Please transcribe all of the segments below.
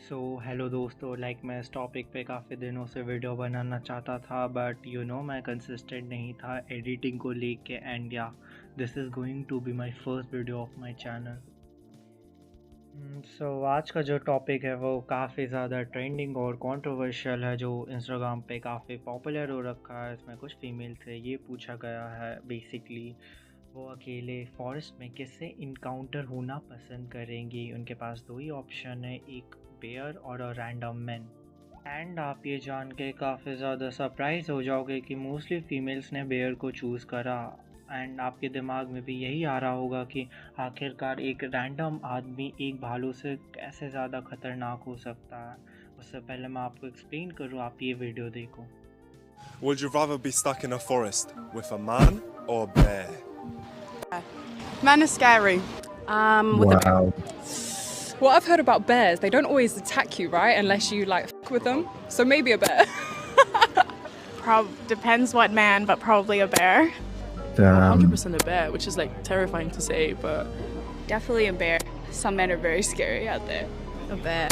Hello दोस्तों, मैं इस टॉपिक पे काफ़ी दिनों से वीडियो बनाना चाहता था, बट मैं कंसिस्टेंट नहीं था एडिटिंग को लेके। एंड या this is going to be my first video of my channel. आज का जो टॉपिक है वो काफ़ी ज़्यादा ट्रेंडिंग और कंट्रोवर्शियल है, जो इंस्टाग्राम पे काफ़ी पॉपुलर हो रखा है। इसमें कुछ फीमेल से ये पूछा गया है बेसिकली, वो अकेले फॉरेस्ट में किससे इनकाउंटर होना पसंद करेंगी। उनके पास दो ही ऑप्शन है, एक बेयर और अ रैंडम मैन। एंड आप ये जान के काफ़ी ज़्यादा सरप्राइज हो जाओगे कि मोस्टली फीमेल्स ने बेयर को चूज़ करा। एंड आपके दिमाग में भी यही आ रहा होगा कि आखिरकार एक रैंडम आदमी एक भालू से कैसे ज़्यादा खतरनाक हो सकता है। उससे पहले मैं आपको एक्सप्लेन करूँ, आप ये वीडियो देखो। Would you rather be stuck in a forest with a man or a bear? Man is scary. With the Wow. What I've heard about bears, they don't always attack you, right? Unless you like f with them. So maybe a bear. Depends what man, but probably a bear. Damn. 100% a bear, which is like terrifying to say, but Definitely a bear. Some men are very scary out there. a bear.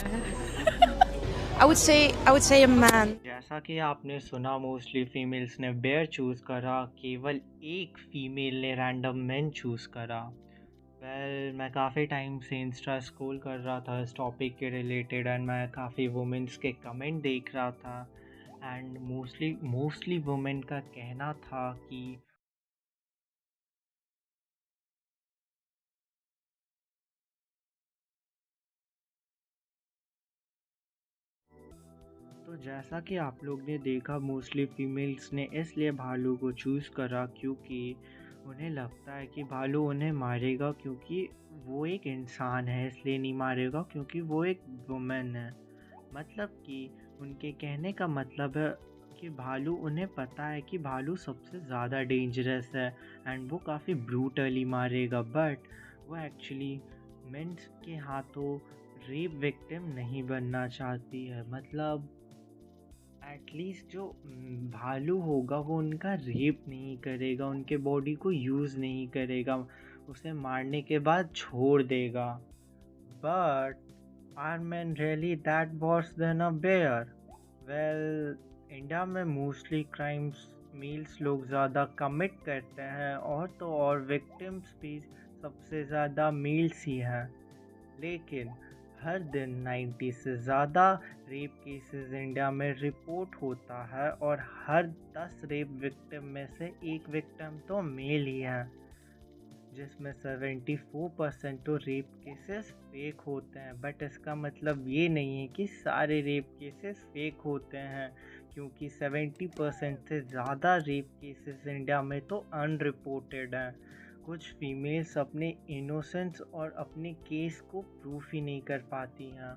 I would say a man. जैसा कि आपने सुना, mostly females ने bear choose करा, केवल एक female ने random man choose करा। मैं काफ़ी टाइम से इंस्टा स्क्रॉल कर रहा था इस टॉपिक के रिलेटेड, एंड मैं काफ़ी वुमेंस के कमेंट देख रहा था। एंड मोस्टली वुमेन का कहना था कि तो जैसा कि आप लोग ने देखा, मोस्टली फीमेल्स ने इसलिए भालू को चूज़ करा क्योंकि उन्हें लगता है कि भालू उन्हें मारेगा, क्योंकि वो एक इंसान है। इसलिए नहीं मारेगा क्योंकि वो एक वुमेन है। मतलब कि उनके कहने का मतलब है कि भालू, उन्हें पता है कि भालू सबसे ज़्यादा डेंजरस है एंड वो काफ़ी ब्रूटली मारेगा, बट वो एक्चुअली मेंस के हाथों रेप विक्टिम नहीं बनना चाहती है। मतलब एटलीस्ट जो भालू होगा वो उनका रेप नहीं करेगा, उनके बॉडी को यूज़ नहीं करेगा, उसे मारने के बाद छोड़ देगा। But are man really that worse than a bear? Well, India में मोस्टली क्राइम्स मेल्स लोग ज़्यादा कमिट करते हैं, और तो और विक्टिम्स भी सबसे ज़्यादा मेल्स ही हैं। लेकिन हर दिन 90 से ज़्यादा रेप केसेस इंडिया में रिपोर्ट होता है, और हर 10 रेप विक्टिम में से एक विक्टिम तो मेल ही है, जिसमें 74% तो रेप केसेस फेक होते हैं। बट इसका मतलब ये नहीं है कि सारे रेप केसेस फेक होते हैं, क्योंकि 70% से ज़्यादा रेप केसेस इंडिया में तो अनरिपोर्टेड हैं। कुछ फीमेल्स अपने इनोसेंस और अपने केस को प्रूफ ही नहीं कर पाती हैं।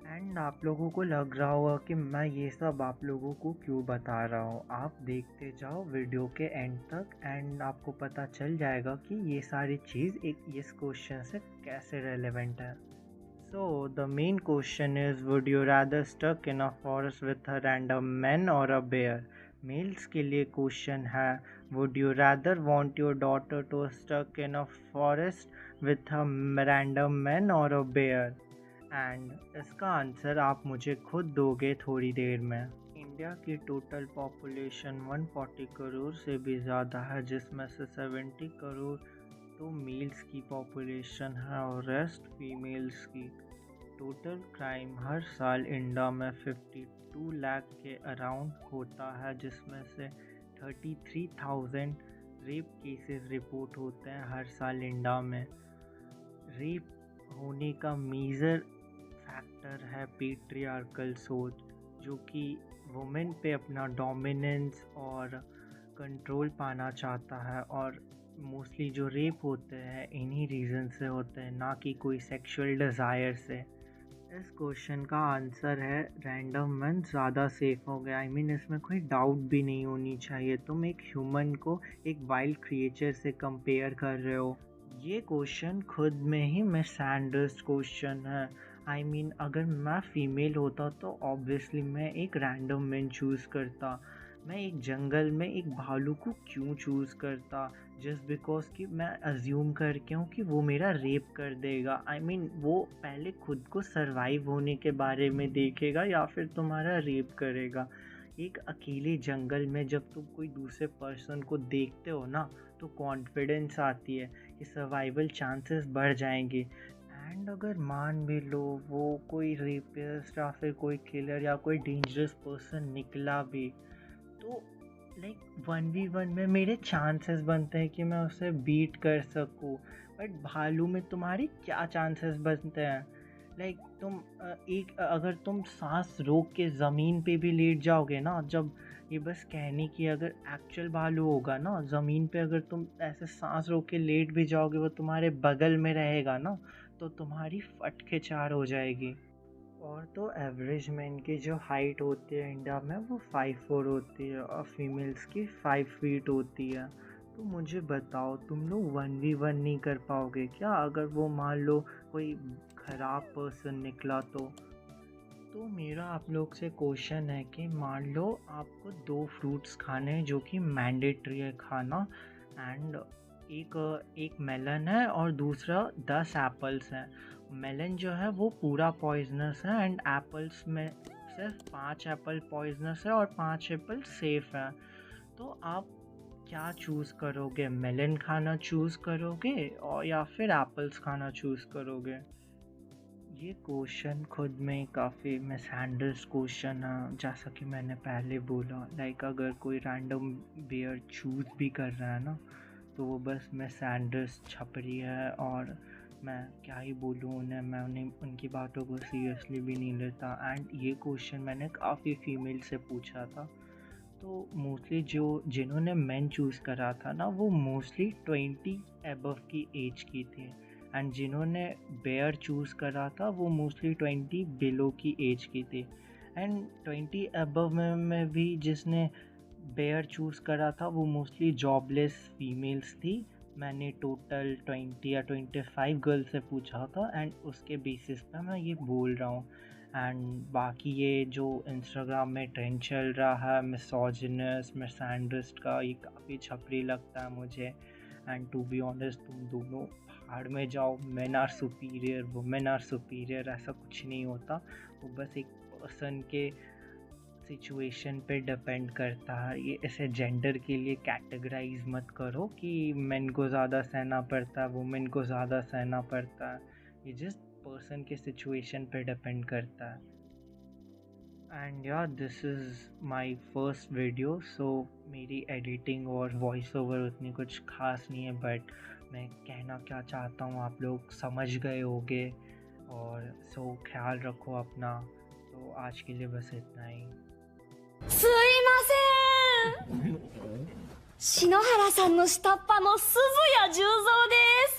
एंड आप लोगों को लग रहा होगा कि मैं ये सब आप लोगों को क्यों बता रहा हूँ। आप देखते जाओ वीडियो के एंड तक, एंड आपको पता चल जाएगा कि ये सारी चीज़ इस क्वेश्चन से कैसे रेलेवेंट है। So the main question is, would you rather stuck in a forest with a random man or a bear? Males के लिए क्वेश्चन है, would you rather want your daughter to stuck in a forest with a random man or a bear? And इसका answer आप मुझे खुद दोगे थोड़ी देर में। इंडिया की टोटल पॉपुलेशन 140 करोड़ से भी ज़्यादा है, जिसमें से 70 करोड़ तो मेल्स की पॉपुलेशन है और रेस्ट फीमेल्स की। टोटल क्राइम हर साल इंडिया में 52 लाख के अराउंड होता है, जिसमें से 33,000 रेप केसेस रिपोर्ट होते हैं हर साल इंडिया में। रेप होने का मेजर फैक्टर है पेट्रियार्कल सोच, जो कि वुमेन पे अपना डोमिनेंस और कंट्रोल पाना चाहता है। और मोस्टली जो रेप होते हैं इन्हीं रीज़न से होते हैं, ना कि कोई सेक्सुअल डिज़ायर से। इस क्वेश्चन का आंसर है रैंडम मैन ज़्यादा सेफ हो गया। इसमें कोई डाउट भी नहीं होनी चाहिए। तुम एक ह्यूमन को एक वाइल्ड क्रिएचर से कंपेयर कर रहे हो। ये क्वेश्चन खुद में ही मिसअंडरस्टूड क्वेश्चन है। अगर मैं फ़ीमेल होता तो ऑब्वियसली मैं एक रैंडम मैन चूज़ करता, मैं एक जंगल में एक भालू को क्यों चूज़ करता, जस्ट बिकॉज कि मैं अज्यूम करके हूँ कि वो मेरा रेप कर देगा। आई मीन वो पहले खुद को सरवाइव होने के बारे में देखेगा या फिर तुम्हारा रेप करेगा। एक अकेले जंगल में जब तुम कोई दूसरे पर्सन को देखते हो ना, तो कॉन्फिडेंस आती है कि सर्वाइवल चांसेस बढ़ जाएंगे। एंड अगर मान भी लो वो कोई रेपिस्ट या फिर कोई किलर या कोई डेंजरस पर्सन निकला भी, तो लाइक 1v1 में मेरे चांसेस बनते हैं कि मैं उसे बीट कर सकूं। बट भालू में तुम्हारे क्या चांसेस बनते हैं? लाइक तुम अगर तुम सांस रोक के ज़मीन पे भी लेट जाओगे ना, जब ये बस कहने की अगर एक्चुअल भालू होगा ना, ज़मीन पे अगर तुम ऐसे सांस रोक के लेट भी जाओगे, वो तुम्हारे बगल में रहेगा ना, तो तुम्हारी फट के चार हो जाएगी। और तो एवरेज मैन की जो हाइट होती है इंडिया में वो 5'4" होती है और फीमेल्स की 5 फीट होती है। तो मुझे बताओ तुम लोग 1v1 नहीं कर पाओगे क्या? अगर वो मान लो कोई ख़राब पर्सन निकला तो मेरा आप लोग से क्वेश्चन है कि मान लो आपको 2 फ्रूट्स खाने हैं जो कि मैंडेटरी है खाना, एंड एक मेलन है और दूसरा 10 एप्पल्स हैं। मेलन जो है वो पूरा पॉइजनस है एंड एप्पल्स में सिर्फ 5 एप्पल पॉइजनस है और 5 एप्पल सेफ है। तो आप क्या चूज़ करोगे? मेलन खाना चूज़ करोगे और या फिर एप्पल्स खाना चूज़ करोगे? ये क्वेश्चन खुद में काफ़ी मिसहैंडल्ड क्वेश्चन है। जैसा कि मैंने पहले बोला, लाइक अगर कोई रैंडम बेयर चूज़ भी कर रहा है ना, तो वो बस मिसहैंडल्ड छपरी है और मैं क्या ही बोलूँ उन्हें, मैं उनकी बातों को सीरियसली भी नहीं लेता। एंड ये क्वेश्चन मैंने काफ़ी फीमेल से पूछा था, तो मोस्टली जिन्होंने मेन चूज़ करा था ना, वो मोस्टली 20 अबव की एज की थी, एंड जिन्होंने बेयर चूज़ करा था वो मोस्टली 20 बिलो की एज की थी। एंड 20 अबव में भी जिसने बेयर चूज़ करा था वो मोस्टली जॉबलेस फीमेल्स थी। मैंने टोटल 20 या 25 गर्ल से पूछा था एंड उसके बेसिस पे मैं ये बोल रहा हूँ। एंड बाकी ये जो इंस्टाग्राम में ट्रेंड चल रहा है मिसोजिनस मिसैंड्रिस्ट का, ये काफ़ी छपरी लगता है मुझे। एंड टू बी ऑनेस्ट, तुम दोनों भाड़ में जाओ। Men are superior, women are superior, ऐसा कुछ नहीं होता। वो बस एक पर्सन के सिचुएशन पे डिपेंड करता है। ये ऐसे जेंडर के लिए कैटेगराइज मत करो कि मेन को ज़्यादा सहना पड़ता है, वुमेन को ज़्यादा सहना पड़ता है। ये जस्ट पर्सन के सिचुएशन पे डिपेंड करता है। एंड या this is my first video, so मेरी एडिटिंग और वॉइस ओवर उतनी कुछ खास नहीं है, बट मैं कहना क्या चाहता हूँ आप लोग समझ गए होंगे। और सो ख्याल रखो अपना। तो आज के लिए बस इतना ही। すいません篠原さんの下っ端の鈴谷十三です